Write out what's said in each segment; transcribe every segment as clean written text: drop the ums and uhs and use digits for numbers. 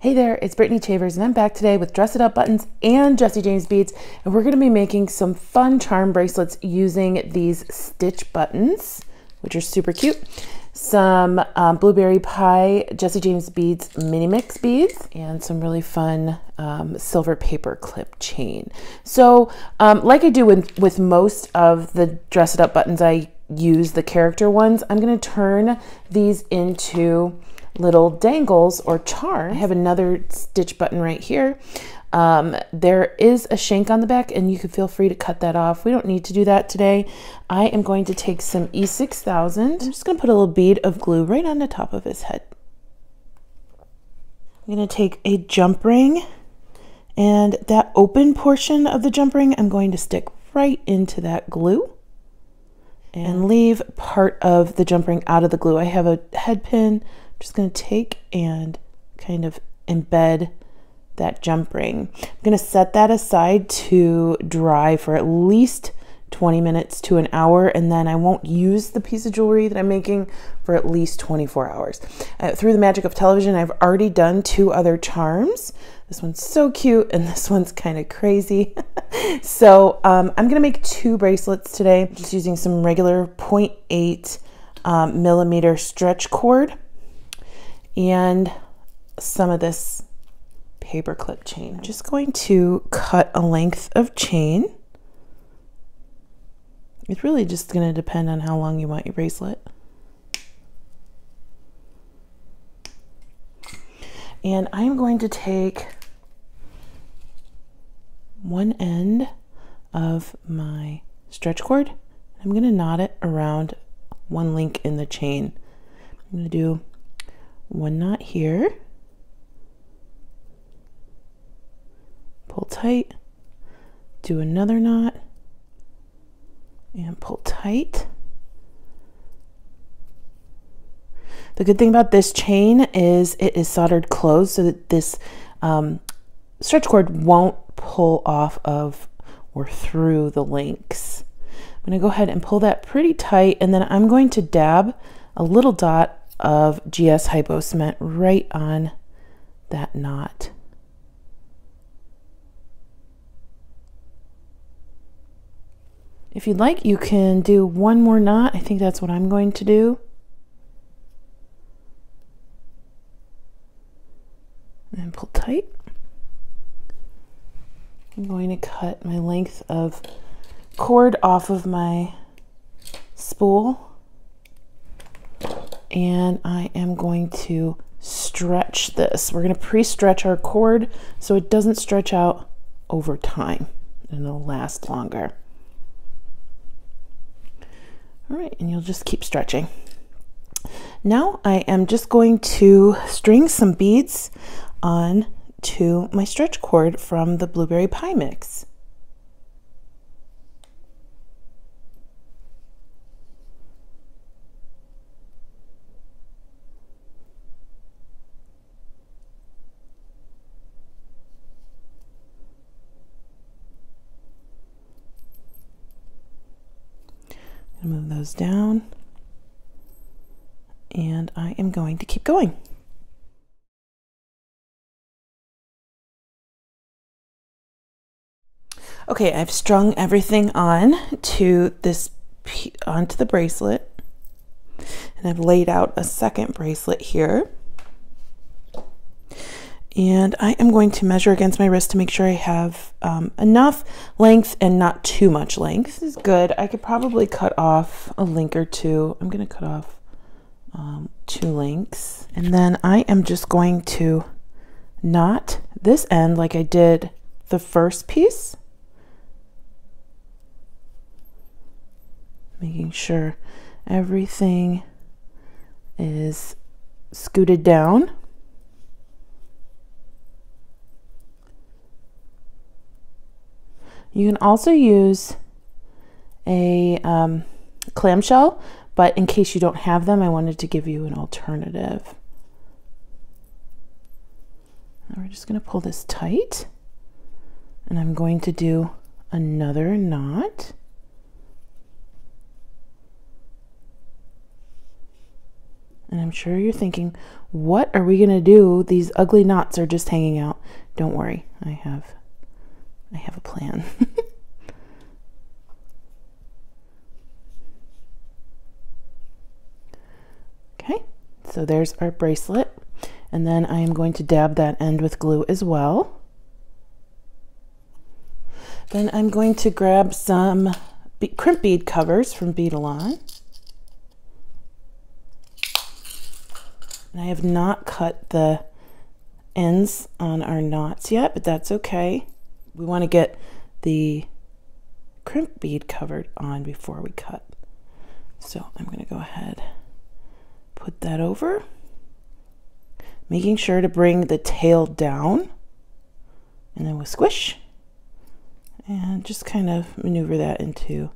Hey there, it's Brittany Chavers and I'm back today with Dress It Up buttons and Jesse James beads, and we're going to be making some fun charm bracelets using these stitch buttons, which are super cute. Some blueberry pie Jesse James beads mini mix beads, and some really fun silver paper clip chain. So like I do with most of the Dress It Up buttons, I use the character ones. I'm going to turn these into little dangles or charms. I have another stitch button right here. There is a shank on the back and you can feel free to cut that off. We don't need to do that today. I am going to take some E6000. I'm just going to put a little bead of glue right on the top of his head. I'm going to take a jump ring, and that open portion of the jump ring I'm going to stick right into that glue and leave part of the jump ring out of the glue. I have a head pin. I'm just going to take and kind of embed that jump ring. I'm going to set that aside to dry for at least 20 minutes to an hour, and then I won't use the piece of jewelry that I'm making for at least 24 hours. Through the magic of television, I've already done 2 other charms. This one's so cute and this one's kind of crazy. So I'm going to make 2 bracelets today, just using some regular 0.8 millimeter stretch cord and some of this paper clip chain. I'm just going to cut a length of chain. It's really just going to depend on how long you want your bracelet. And I'm going to take one end of my stretch cord. I'm going to knot it around one link in the chain. I'm going to do one knot here, pull tight, do another knot, and pull tight. The good thing about this chain is it is soldered closed so that this stretch cord won't pull off of or through the links. I'm going to go ahead and pull that pretty tight, and then I'm going to dab a little dot of GS Hypo Cement right on that knot. If you'd like, you can do one more knot. I think that's what I'm going to do. And pull tight. I'm going to cut my length of cord off of my spool. And I am going to stretch this. We're going to pre-stretch our cord so it doesn't stretch out over time and it'll last longer. All right, and you'll just keep stretching. Now I am just going to string some beads on to my stretch cord from the blueberry pie mix. Move those down, and I am going to keep going. Okay, I've strung everything on to onto the bracelet, and I've laid out a second bracelet here. And I am going to measure against my wrist to make sure I have enough length and not too much length. This is good. I could probably cut off a link or 2. I'm going to cut off 2 links. And then I am just going to knot this end like I did the first piece. Making sure everything is scooted down. You can also use a clamshell, but in case you don't have them, I wanted to give you an alternative. Now we're just going to pull this tight, and I'm going to do another knot. And I'm sure you're thinking, what are we gonna do? These ugly knots are just hanging out. Don't worry, I have a plan. Okay, so there's our bracelet. And then I am going to dab that end with glue as well. Then I'm going to grab some crimp bead covers from Beadalon. And I have not cut the ends on our knots yet, but that's okay. We want to get the crimp bead covered on before we cut. So I'm going to go ahead, put that over, making sure to bring the tail down, and then we'll squish and just kind of maneuver that into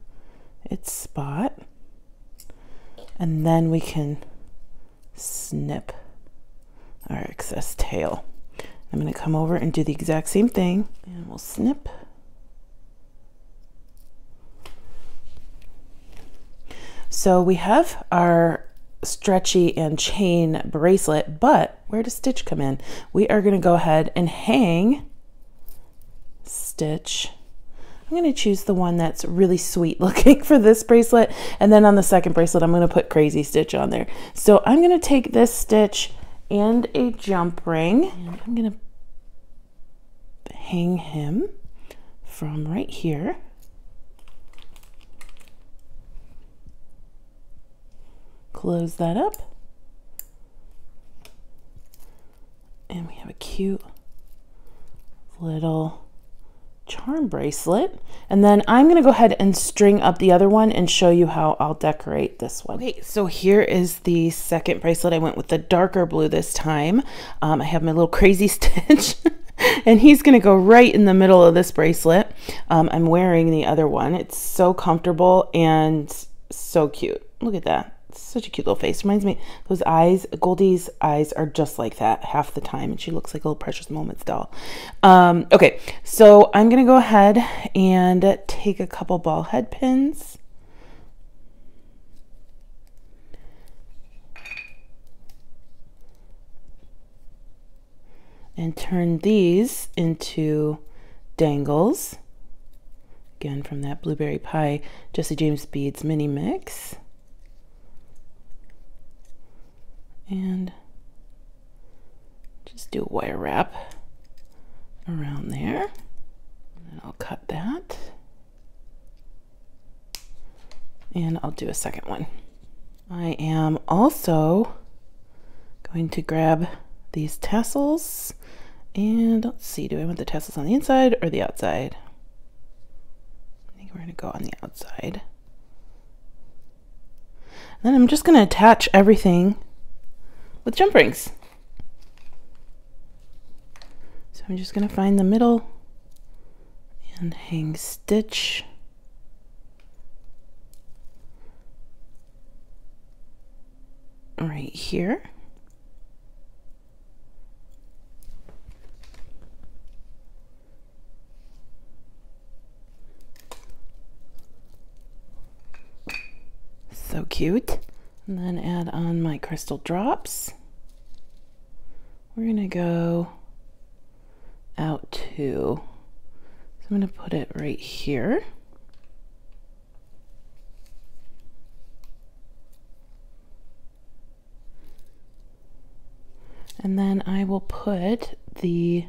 its spot. And then we can snip our excess tail. I'm going to come over and do the exact same thing, and we'll snip. So we have our stretchy and chain bracelet, but where does stitch come in? We are going to go ahead and hang stitch. I'm going to choose the one that's really sweet looking for this bracelet, and then on the second bracelet I'm going to put crazy stitch on there. So I'm going to take this stitch and a jump ring, and I'm going to hang him from right here. Close that up, and we have a cute little charm bracelet. And then I'm going to go ahead and string up the other one and show you how I'll decorate this one. Okay, so here is the second bracelet. I went with the darker blue this time. I have my little crazy stitch and he's going to go right in the middle of this bracelet. I'm wearing the other one. It's so comfortable and so cute. Look at that. Such a cute little face. Reminds me, those eyes, Goldie's eyes are just like that half the time, and she looks like a little Precious Moments doll. Okay, so I'm going to go ahead and take a couple ball head pins. And turn these into dangles. Again, from that Blueberry Pie Jessie James Beads mini mix. And just do a wire wrap around there. And I'll cut that. And I'll do a second one. I am also going to grab these tassels. And let's see, do I want the tassels on the inside or the outside? I think we're going to go on the outside. And then I'm just going to attach everything with jump rings. So I'm just going to find the middle and hang stitch. Right here. So cute. And then add on my crystal drops. We're going to go out to, so I'm going to put it right here. And then I will put the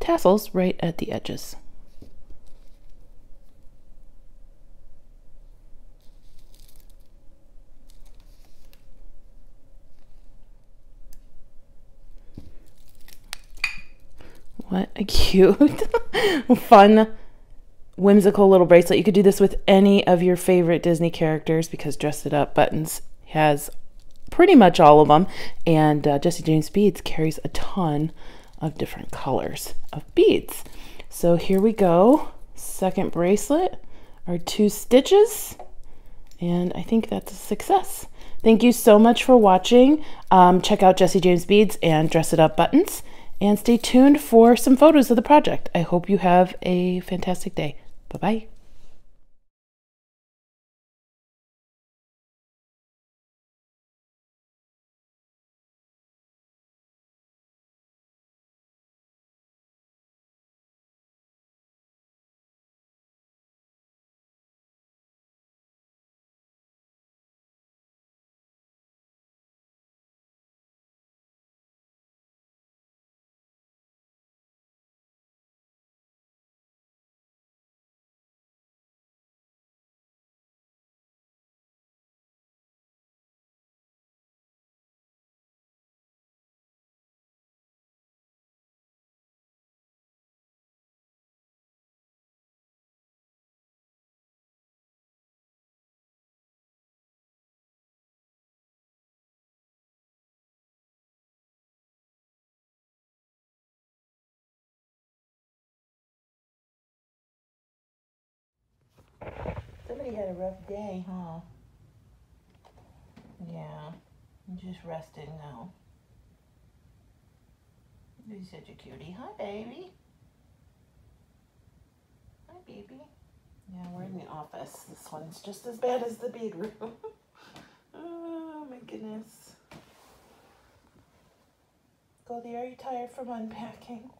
tassels right at the edges. What a cute, fun, whimsical little bracelet. You could do this with any of your favorite Disney characters because Dress It Up Buttons has pretty much all of them. And Jessie James Beads carries a ton of different colors of beads. So here we go. Second bracelet, our 2 stitches. And I think that's a success. Thank you so much for watching. Check out Jessie James Beads and Dress It Up Buttons. And stay tuned for some photos of the project. I hope you have a fantastic day. Bye-bye. Baby had a rough day, huh? Yeah, I'm just resting now. He's such a cutie. Hi, baby. Hi, baby. Yeah, we're in the office. This one's just as bad as the bedroom. Oh, my goodness. Goldie, are you tired from unpacking?